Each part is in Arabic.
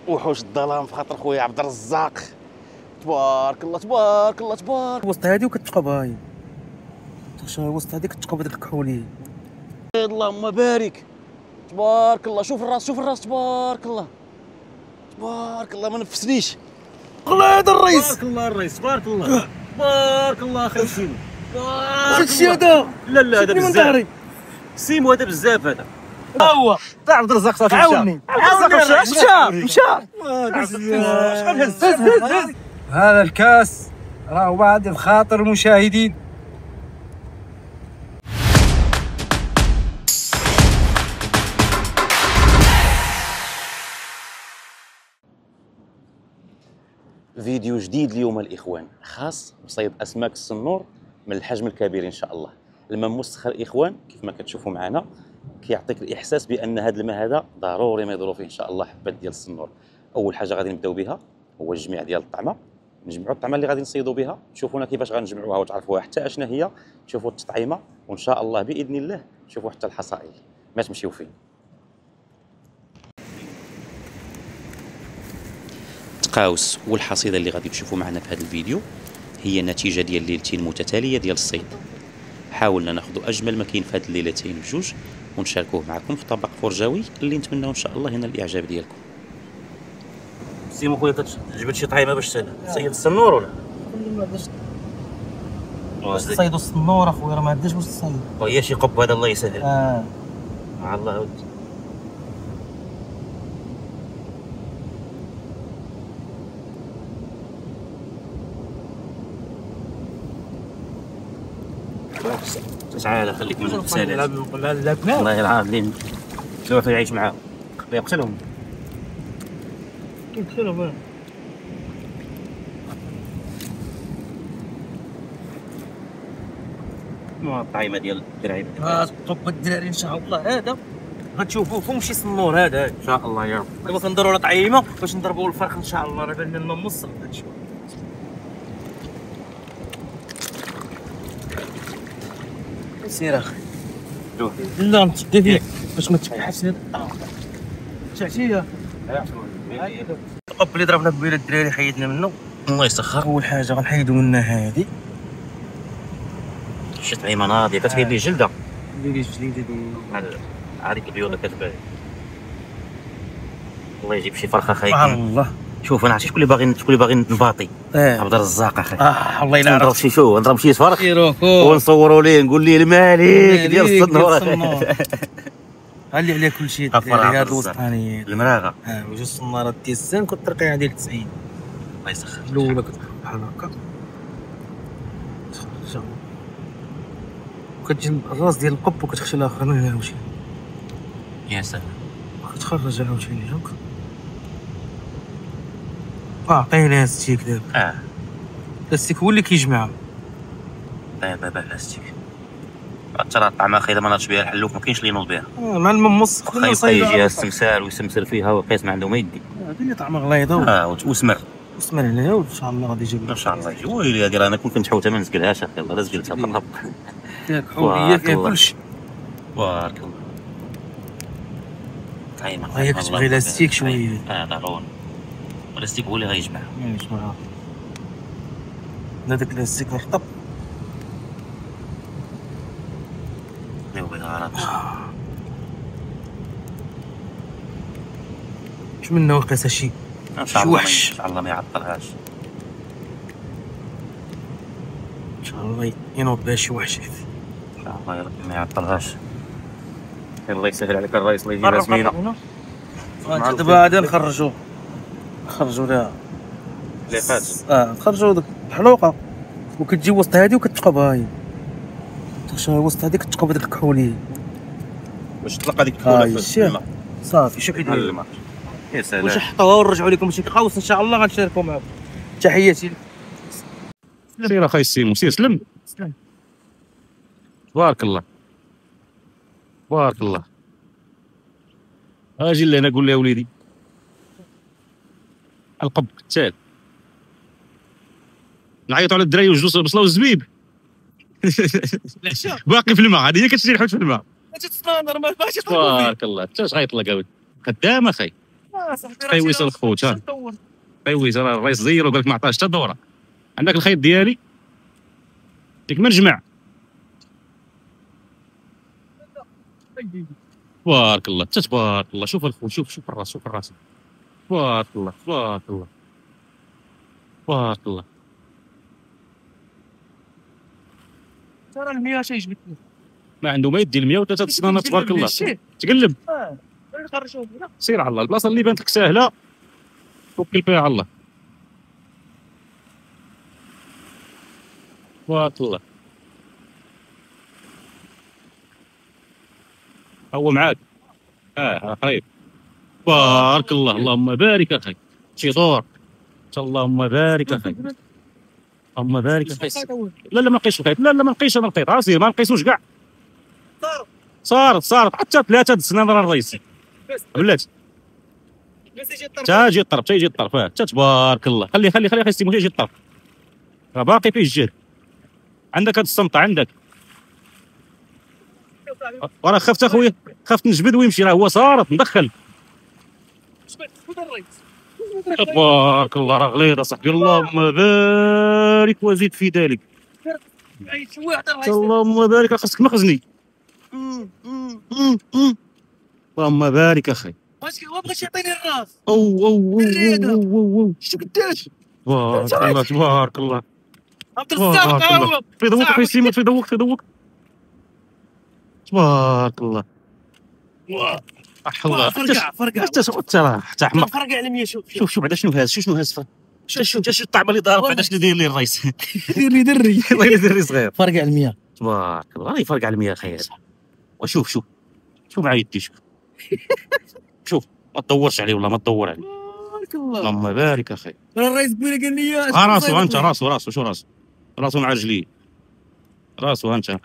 وحوش الظلام في خاطر خويا عبد الرزاق. تبارك الله تبارك الله تبارك. وسط هادي وكتقب هاي وسط هادي كتقب ديك الكحوليه. اللهم بارك. تبارك الله. شوف الراس شوف الراس. تبارك الله تبارك الله. ما نفسنيش. الله هذا الرئيس. تبارك الله الرئيس. تبارك الله تبارك الله. اخي سيمو. هادشي هذا. لا هذا بزاف. سيمو هذا بزاف هذا. ها هو تاع عبد الرزاق صافي. عاوني مشى. شحال هز. هذا الكاس راه بعد الخاطر المشاهدين. فيديو جديد اليوم الاخوان، خاص بصيد اسماك السنور من الحجم الكبير ان شاء الله. الماء مسخر الاخوان كيف ما كتشوفوا معنا، كيعطيك الاحساس بان هذا الماء هذا ضروري ما يضروا فيه ان شاء الله حبات ديال السنور. اول حاجه غادي نبداو بها هو الجميع ديال الطعمه. نجمعوا الطعمه اللي غادي نصيدوا بها، تشوفونا كيفاش غنجمعوها وتعرفوها حتى اشنا هي، تشوفوا التطعيمه، وان شاء الله باذن الله تشوفوا حتى الحصائل. ما تمشيو فين. التقاوس والحصيده اللي غادي تشوفوا معنا في هذا الفيديو هي نتيجه ديال ليلتين متتاليه ديال الصيد. حاولنا ناخذوا اجمل ما كاين في هذه الليلتين بجوج ونشاركوه معكم في طبق فرجاوي اللي نتمنوا ان شاء الله هنا الاعجاب ديالكم. سيمو خويا كتجبد شي طعيمه باش تصيد السنور ولا؟ تصيدوا السنور اخويا راه ما عندناش واش تصيد. وهي شي قب هذا الله يسهل. مع الله ود. تعال خليك من السالات. الله العظيم شوف يعيش معاهم يقتلهم. يقتلهم. الطعيمه ديال الدراري. طب الدراري ان شاء الله هذا غتشوفوه فهم شي سنور هذا ان شاء الله يا رب. دابا كنديروا له طعيمه باش نضربوا الفرخ ان شاء الله. راه بان لنا مصر هادشي. سير اخي لا نتدي فيك باش ما تفحش هذا تعشيه. القب اللي ضربنا قبيله الدراري حيدنا منه الله يسخر. اول حاجه غنحيدوا منها هذه شي طعيمه ناضيه كتبين لي جلده. اللي جديده هذيك البيوضه كتبان. الله يجيب شي فرخه خايب. الله شوف انا عرفتي شكون اللي باغي نباطي. عبد الرزاق اخي. الله يلعن نضرب شي نضرب شي فرخ يروكو ونصوروا ليه نقول ليه المالك ديال الصنور. غالي عليه كل شيء. هذا الوسطاني المراغه. وجوج الصنارات ديال السن كنت ترقيها ديال 90. الله يسخر. الاولى كتكون بحال هكا كتجي الراس ديال القب وكتخشى الاخر من هنا عاوتاني. يا سلام. كتخرج عاوتاني هاك. عطينا ستيك دابا. الستيك هو اللي كيجمعها. دابا بلاستيك. ترى الطعمه اخي اذا ما ناضش بها الحلوف ما كاينش اللي ينوض بها. مع الممص خايف يجيها السمسار ويسمسر فيها وقيس ما عنده ما يدي. هذه اللي طعمها غليظه. وسمر. وسمر عليها وان شاء الله غادي يجيب. ان شاء الله يجي. ويلي هذه انا كنت نتحوتها ما نسقلهاش اخي. يلاه لا سقلتها بالرب. فيها كحوليه فيها كلشي. بارك الله. طعيمه هي كتبغي لاستيك شويه. ضروري. اللاستيك هو اللي غيجمع. يجمعها. هذاك اللاستيك رطب. نتمنى وقيسه شي وحش. ان شاء الله ما يعطلهاش. ان شاء الله ينوض بها شي وحش. ان شاء الله يا ربي ما يعطلهاش. الله يسهل عليك الرئيس. الله يجيبها زمينه. دابا هذا نخرجوا لها اللي فات. نخرجوا ديك الحلوقه وكتجي وسط هذه وكتقب هاي. وسط هذه كتقب ديك الكحوليه باش تلقى ديك الكحوله في الماء. صافي شوف يدير. يا سلام. واش حطوها ونرجعوا لكم شي قوس ان شاء الله غنشاركوا معكم. تحياتي. سير اخاي سيمو سير سلم. تبارك الله تبارك الله. اجي لهنا قول لي يا وليدي القب قتال. نعيطوا على الدراري وجوج بصله والزبيب. باقي في الماء. هذه هي كتشري الحوت في الماء. تتصنع نورمال ماشي. تبارك الله. انت اش غايطلق اولد خدام اخي. قيويس الخوت ها قيويس راه الرئيس زير وقال لك ما عطاش حتى دوره. عندك الخيط ديالي ديك من جمع. تبارك الله تبارك الله. شوف الخوت شوف الراس شوف الراس. تبارك الله تبارك الله تبارك الله. ترى المياه شي جبدني ما عنده ما يدي المياه وثلاثه السنانه تبارك الله. تقلب نخرجوه سير على الله. البلاصه اللي بانت لك ساهله توكل فيها على الله. تبارك الله. هو معاك قريب. بارك الله اللهم بارك اخي. شي دور اللهم بارك اخي. اللهم بارك اخي. لا ما نقيش الخيط. لا ما نقيش انا الخيط. سير ما نقيسوش كاع. صارت حتى 3 السنان راه الرئيس بلاتي. تا يجي الطرف حتى تبارك الله. خلي سيمو يجي الطرف راه باقي فيه الجهد. عندك هاد السمطه عندك. وراه خفت اخويا خفت نجبد ويمشي. راه هو صارت ندخل. تبارك الله راه غليظ اصاحبي. اللهم بارك وزيد في ذلك. اللهم بارك. خاصك مخزني. اللهم بارك اخي. هو بغاش يعطيني الراس. او شتو قداش تبارك الله عبد الرزاق هو في ذوق اخويا سيمون. في ذوق تبارك الله. الله فرقع حتى حمق. فرقع على 100. شوف بعدا شنو هاز شوف الطعمه اللي ضارب بعدا شنو داير لي الرئيس. دير لي دري الله يدير صغير. فرقع على 100. تبارك الله. راه يفرق على 100 اخي. وشوف مع يدي شوف ما تدورش عليه والله ما تدور عليه. بارك الله. اللهم بارك اخي. الرئيس قبيله قال لي راسو انت راسو شو راسو مع رجليه. راسو انت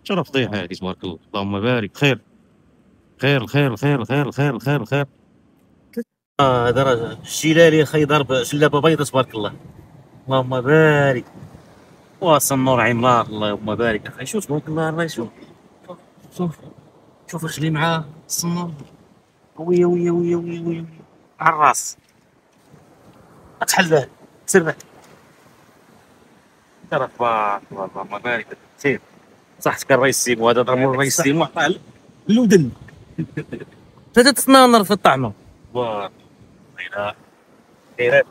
شرف فضيحه هذه تبارك الله. اللهم بارك. خير. هذا راه الشلالي اخي ضرب شلابه بيضة تبارك الله. اللهم بارك. واصل النور عملاق. اللهم بارك اخي. شوف تبارك الله الرئيس. شوف رجلي مع الصنور. وي على الراس. تحل سر ترى تبارك الله. اللهم بارك. سير صحتك الرئيس سيمو. هذا ضربوا الرئيس سيمو عطاه اللودن. 3 سنانر في الطعمه. تبارك الله. خيرات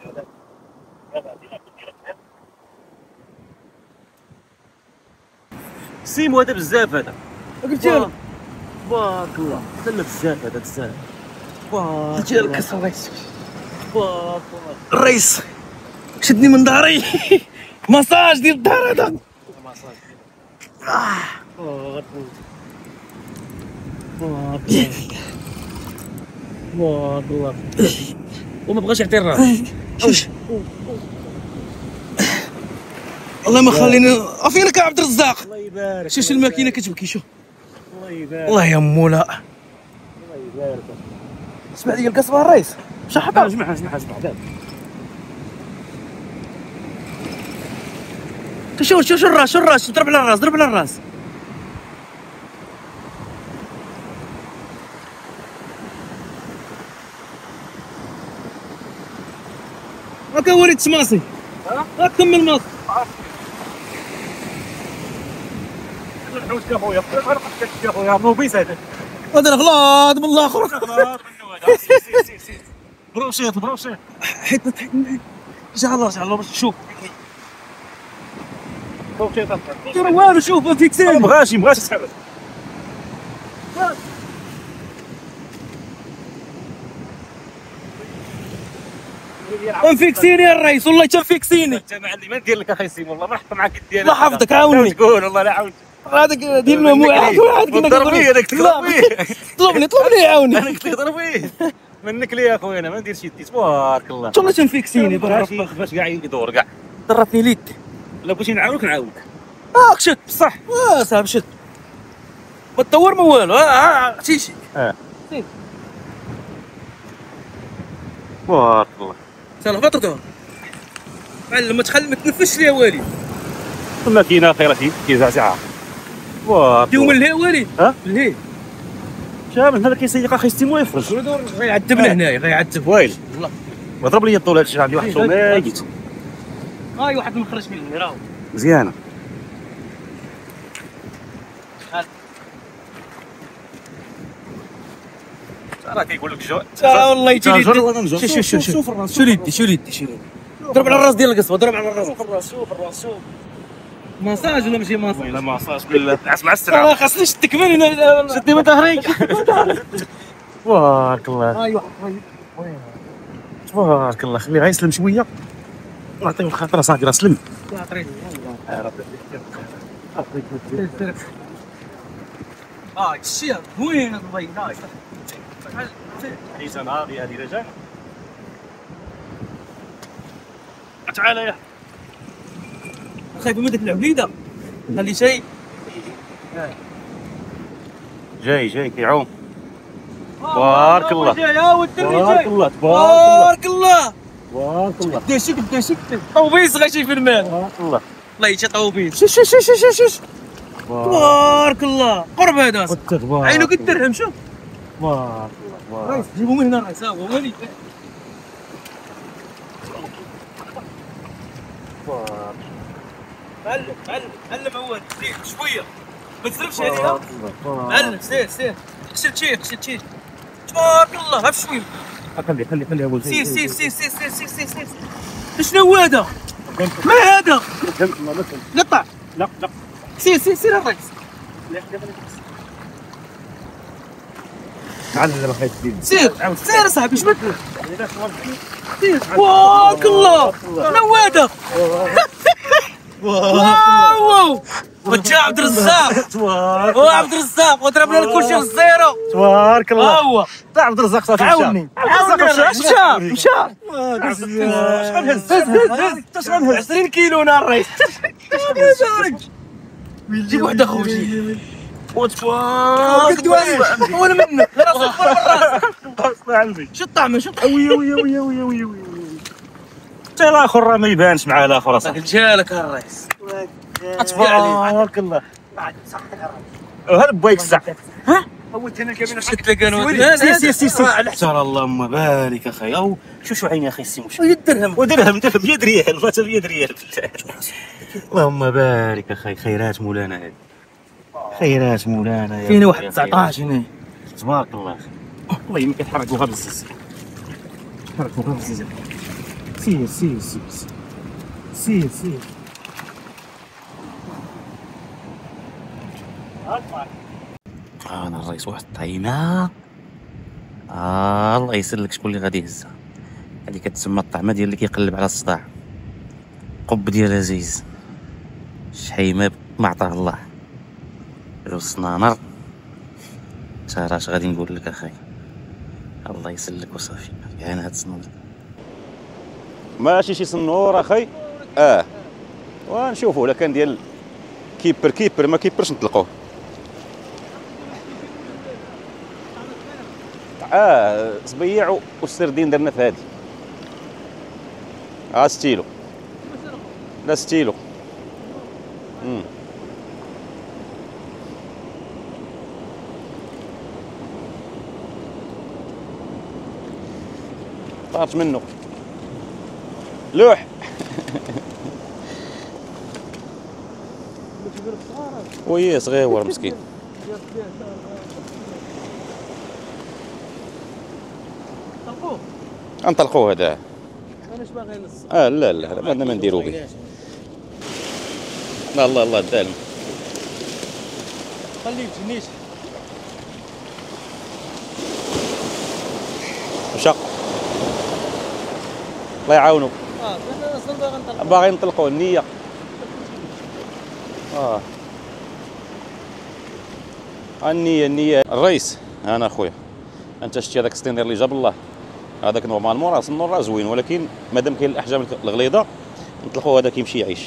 سيمو. هذا بزاف هذا. قلت لك تبارك الله. هذا بزاف هذا بزاف. قلت لك الرئيس. الرئيس شدني من داري. مساج ديال الدار هذا. الله وما بغاش يعطي الراس. الله ما خليني عافينك يا عبد الرزاق. الله يبارك. شوف الماكينه كتبكي. شوف الله يبارك. الله يا مولا. الله يبارك. اسمع لي القصبه الرئيس. شحطها. اسمعها شوف الراس ضرب على الراس. هاكا وريد تماصي. هاك كمل ماصي. يا موبيس هذا. هذا غلاط من الاخر. بروشيط. حيت رجع الله باش تشوف. ترى والو. شوف فيك سين. ما بغاش يسحب. انفيكسيني يا الرئيس. والله تنفيكسيني. انت معلم ما ندير لك اخي سيمو. والله ما نحط معاك الديال. الله يحفظك عاوني. تقول والله لا عاود. هذاك دير له واحد ضربيه هذاك طلبني عاوني. انا قلت لك ضربيه منك لي يا خويا. انا ما ندير شي تبارك الله. والله تنفيكسيني باش كاع يدور كاع. ضرتني اليد. لا بغيتي نعاونك نعاونك. شد بصح. صاحب شد. ما تدور ما والو. شي تبارك الله. سلام فطرتو. معلم ما تنفسش لي يا والي. الماكينه خير شي كيزعزعها. ديو من الهي والي. ها؟ الهي. شامل هذا كيسيق اخي ستيمو يفرج غيعذبنا هنايا غيعذب ويلي وضرب لي الطول هادشي عندي واحد صوميت هاي واحد مخرج مني راهو مزيانه راه كيقول لك جو والله يجي شوف الراس شو ليدي ضرب على الراس ديال القصبه ضرب على الراس شوف الراس ماساج ولا ماشي ماساج لا ما صاش بالله مع السلامه خاصني شدك من هنا شدني من ظهري تبارك الله هاي واحد تبارك الله خليه غيسلم شويه نعطيه الخاطر صافي راه سلم الشيء وين الله يناي عيسى نهاري هذه رجع تعال يا خايف من ديك العبيده خلي شيء جاي كيعوم تبارك الله يا والدري تبارك جاي الله تبارك الله تبارك الله بدي شك طوبيس غاشي في المال تبارك الله الله يجي طوبيس شش تبارك الله قرب هذا عينه قد درهم شوف تبارك الله ريس جيبوا من هنا ريس هو ولي علم عواد زيد شويه ما تسرفش عليها علم سير اغسل شي تبارك الله ها شويه خلي اول سير شنو هو هذا؟ ما هذا؟ قطع لا سير الريس علم خايف سير صاحبي اش بدك؟ سير تبارك الله شنو هذا؟ واو وجا عبد الرزاق عبد الرزاق وضرب لنا كلشي في الزيرو تبارك الله ها هو تاع عبد الرزاق صافي عاوني مشى شحال هز 20 كيلو نهار الريس جيب واحد اخويا وتبارك وانا منك شو الطعم وي حتى الاخر راه ما يبانش مع الاخر اصاحبي جالك الريس تبارك الله هذا بويك الساعه قلت لك سي ترى اللهم بارك اخي او شو عيني اخي السي مش درهم ودرهم بيد ريال فات بيد ريال اللهم بارك اخي خيرات مولانا هذه خيرات مولانا فينا واحد 19 هنا تبارك الله والله يمكن تحركوا غير بالزز تحركوا غير بالزز سير انا الرئيس واحد الطعيمه الله يسلك شكون اللي غادي يهزها هذه كتسمى الطعمه ديال اللي كيقلب على الصداع قب ديال عزيز شحيمه ما عطاه الله جوج صنانر تا اش غادي نقول لك اخي الله يسلك وصافي كاين هاد الصنانر ماشي شي صنور اخي ونشوفوا الا كان ديال كيبر ما كيبرش نطلقوه صبيع والسردين درنا في هادي ستيلو لا ستيلو طارت منه لوح وي صغير مسكين انطلقوه هذا انا اش باغي نص لا بعدنا ما نديرو به لا الله الدالم خليه تجنيش مشى الله يعاونو انا اصلا باغي نطلق باغي نطلقوا النية النية الرئيس انا اخويا انت شتي هذاك الستيندر اللي جاب الله هذاك نورمالمون راه النور راه زوين ولكن مادام كاين الاحجام الغليظه نطلقوا هذا كيمشي يعيش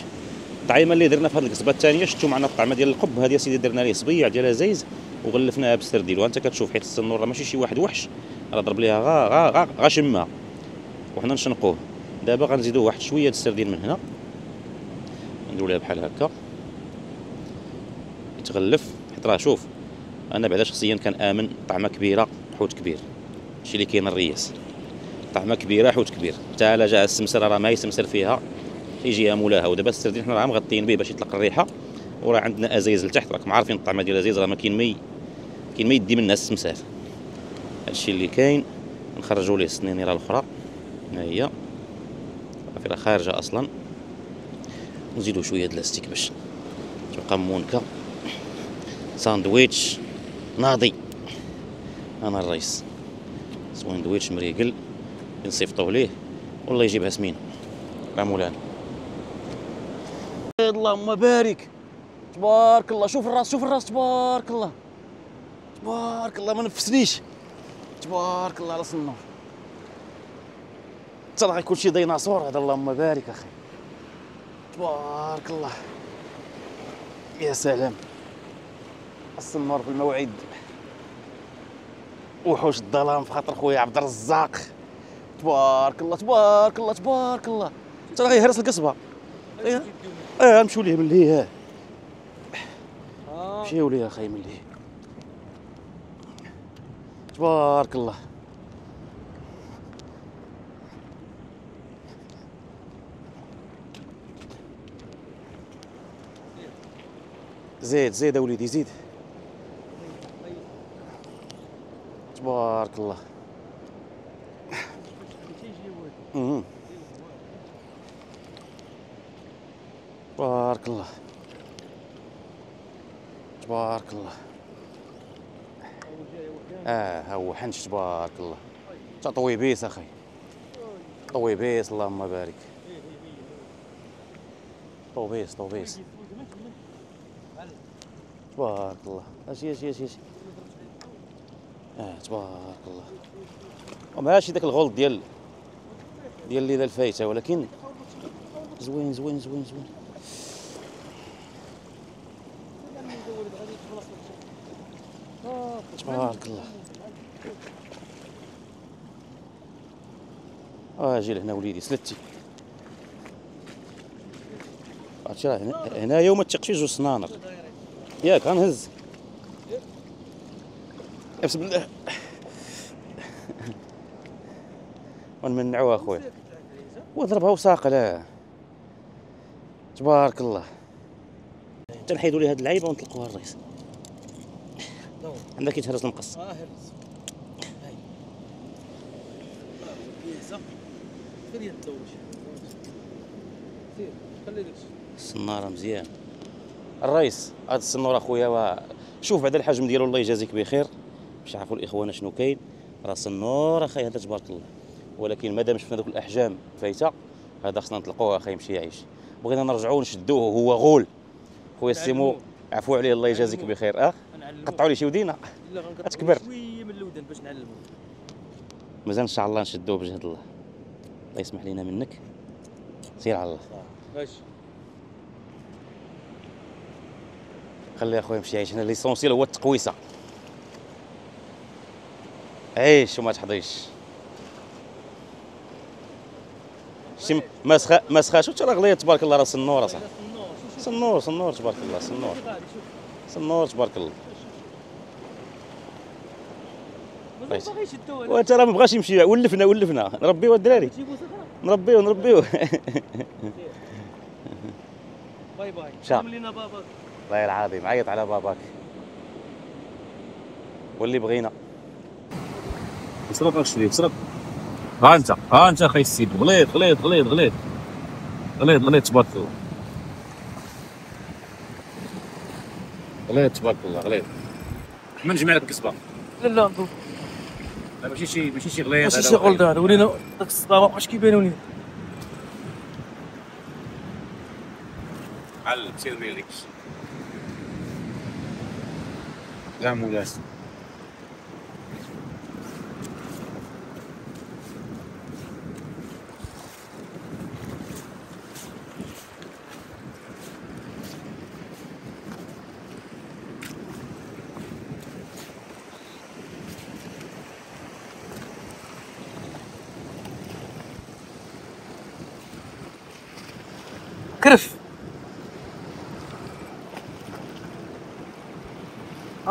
الطعيمه اللي درنا في هذه القصبه الثانيه شفتوا معنا الطعمه ديال القب هذه سيدي درنا ليه صبيع ديال عزيز وغلفناها بالسردين وانت كتشوف حيت السنور راه ماشي شي واحد وحش راه ضرب ليها غا شمها وحنا نشنقوه دابا غنزيدوه واحد شويه د السردين من هنا نديرو ليها بحال هكا يتغلف حيت راه شوف انا بعدا شخصيا كنامن طعمه كبيره حوت كبير، هادشي اللي كاين الرياس، طعمه كبيره حوت كبير، حتى لا جا السمسر راه ما يسمسر فيها يجيها مولاها. ودابا السردين حنا راه مغطيين به باش يطلق الريحه، وراه عندنا ازايز لتحت، راكم عارفين الطعمه ديال الازايز راه ما كاين ما يدي منها السمسار. هادشي اللي كاين. نخرجوا ليه السنينيره الاخرى، ها هي صافي راه خارجه اصلا، نزيدوا شويه د لاستيك باش تبقى مونكه. ساندويتش ناضي، انا الرئيس ساندويتش مريقل نصيفطوه ليه والله يجيبها سمينه، راه مولانا. اللهم بارك، تبارك الله. شوف الراس، شوف الراس، تبارك الله تبارك الله، ما نفسنيش، تبارك الله راس النور. حتى راه غيكون شي ديناصور هذا، اللهم بارك اخي، تبارك الله. يا سلام، راس النور في الموعد، وحوش الظلام في خاطر خويا عبد الرزاق، تبارك الله تبارك الله تبارك الله. حتى راه غيهرس القصبه. نمشيو ليه من ليه، مشيو ليه اخي من ليه، تبارك الله. زيد زيد اوليدي زيد، تبارك الله. تبارك الله تبارك الله. ها هو حنش، تبارك الله. تا طويبيس اخي، طويبيس، اللهم بارك. طوبيس طوبيس، تبارك الله. اجي اجي اجي اجي. تبارك الله. وماشي داك الغولد ديال الليله الفايته، ولكن زوين زوين زوين زوين. تبارك الله. اجي لهنا وليدي، سلتي. عرفتي راه هنايا وما تثقش جوج سنانر ياك، غنهز بسم الله ونمنعوها اخويا، وضربها وساقه. تبارك الله. تنحيدوا لي هاد اللعيبه ونطلقوها الرئيس. عندك يتهرس المقص. السناره مزيان الرئيس. هاد السنور اخويا، شوف بعد الحجم ديالو الله يجازيك بخير، باش يعرفوا الاخوان شنو كاين. راه السنور اخي هذا تبارك الله، ولكن مادام شفنا دوك الاحجام فايته، هذا خصنا نطلقوه اخي يمشي يعيش. بغينا نرجعوه نشدوه، هو غول. خويا السيمو عفوا عليه الله يجازيك بخير. قطعوا لي شي ودينه تكبر شويه من اللودان باش نعلمو. مازال ان شاء الله نشدوه بجهد الله. الله يسمح لينا منك، سير على الله. ماشي، خلي اخويا يمشي يعيش. هنا ليسونسيال هو التقويسه، عيش وما تحضيش. شي ما سخاش حتى راه غليظ تبارك الله. راه سنور اصاحبي، سنور سنور تبارك الله، سنور سنور تبارك الله. وانت راه ما بغاش يمشي. ولفنا نربيو الدراري، نربيو باي باي. سلم لينا باباك. والله العظيم عيط على باباك واللي بغينا. صرف شويه صرف. ها انت اخي السيد، غليظ غليظ غليظ غليظ غليظ غليظ تبارك الله، غليظ تبارك الله غليظ. من جمع لك القصبه؟ لا نضوف، ماشي شي غليظ، ماشي شي غلط. هذا ولينا داك الصبا ما بقاش كيبانوا لينا. علم سير ميليك لا مولاي. كرف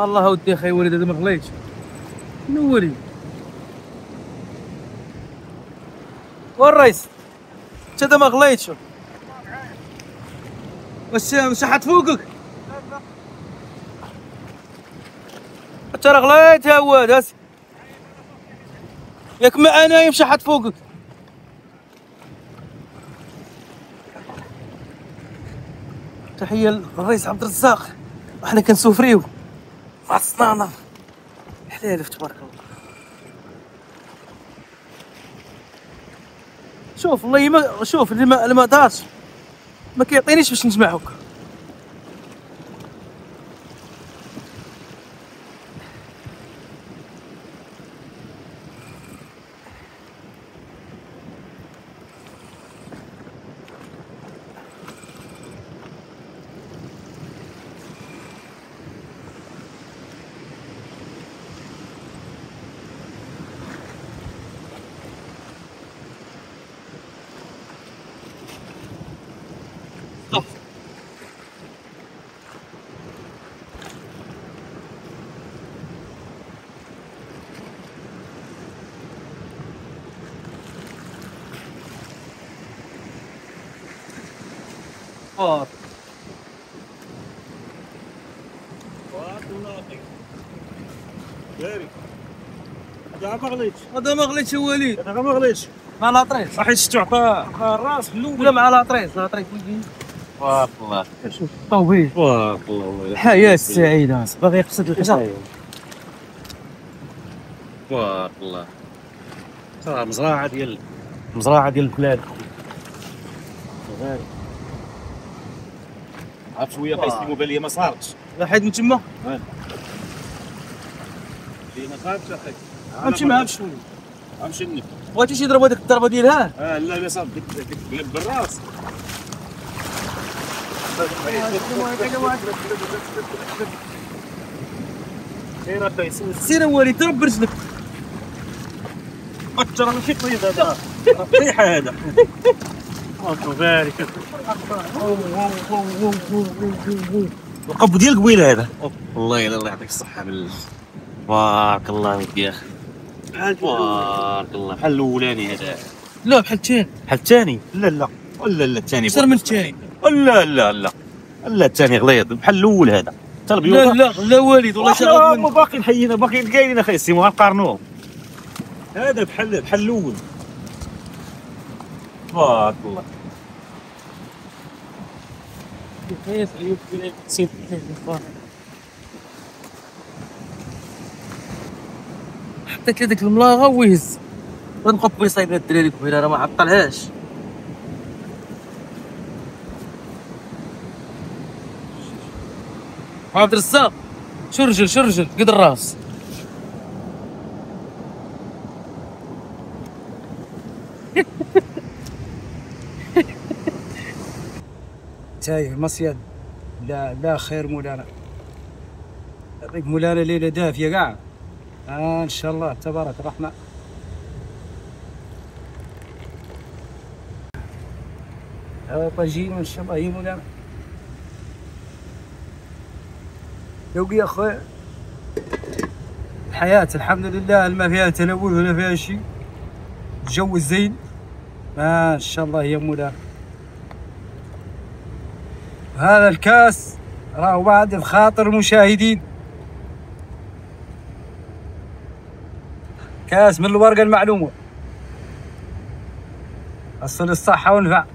الله ودي اخي وليد هذا ما غليتش نوري والرئيس انت هذا ما غليتش واش شحت فوقك انت راه غليت يا واد ياك ما انا يمشي حد فوقك تحيه للرئيس عبد الرزاق وحنا كنسوفريو مع الصنانه حلال تبارك الله. شوف والله ما شوف اللي ما دارش ما كيعطينيش باش نجمع هكا. لا ما غليتش هذا ما غليتش وليد هذا ما غليتش مع لاطريس صحيت شتو عطا الراس في الاول ولا مع لاطريس بارك الله طويل بارك الله حياة سعيدة باغي يقصد الحجر بارك الله راه مزرعه ديال البلاد عرفت شويه كيسلموا بان لي ما صارتش لا حيد من تما لي ما صارتش اخي غنمشي معاه بشويه غنمشي لك بغيتي شي يضرب هذيك الضربه ديالها لا لا صافي ديك قلب بالراس سير وليد ضرب برجلك ترى ماشي طيب هذا طيحه هذا الله يبارك القب ديال قبيله هذا والله الله يعطيك الصحة بارك الله ودي اخي بارك الله بحال الاولاني هذا لا بحال الثاني بحال الثاني لا لا ولا لا الثاني اكثر من الثاني لا لا لا لا الثاني غليظ بحال الاول هذا حتى لا البيوضه لا وليد والله شغال ما باقي نحيينا باقي كاينين اخي السيمو غنقارنوهم هذا بحال الاول بارك الله حطيت لي ديك الملاغه ويهز غنبقى بيصايب الدراري كبيره راه ما عطلهاش عبد الرزاق شرجل قد الراس تايه مصيد لا خير مولانا يعطيك مولانا ليله دافيه كاع ان شاء الله تبارك الرحمن طاجين ان شاء الله هي مولانا يوقي يا اخويا الحياه الحمد لله ما فيها تلوث ولا فيها شيء الجو الزين ما شاء الله يا مولانا هذا الكاس راهو بعد بخاطر المشاهدين كاس من الورقة المعلومة أصل الصحة والنفع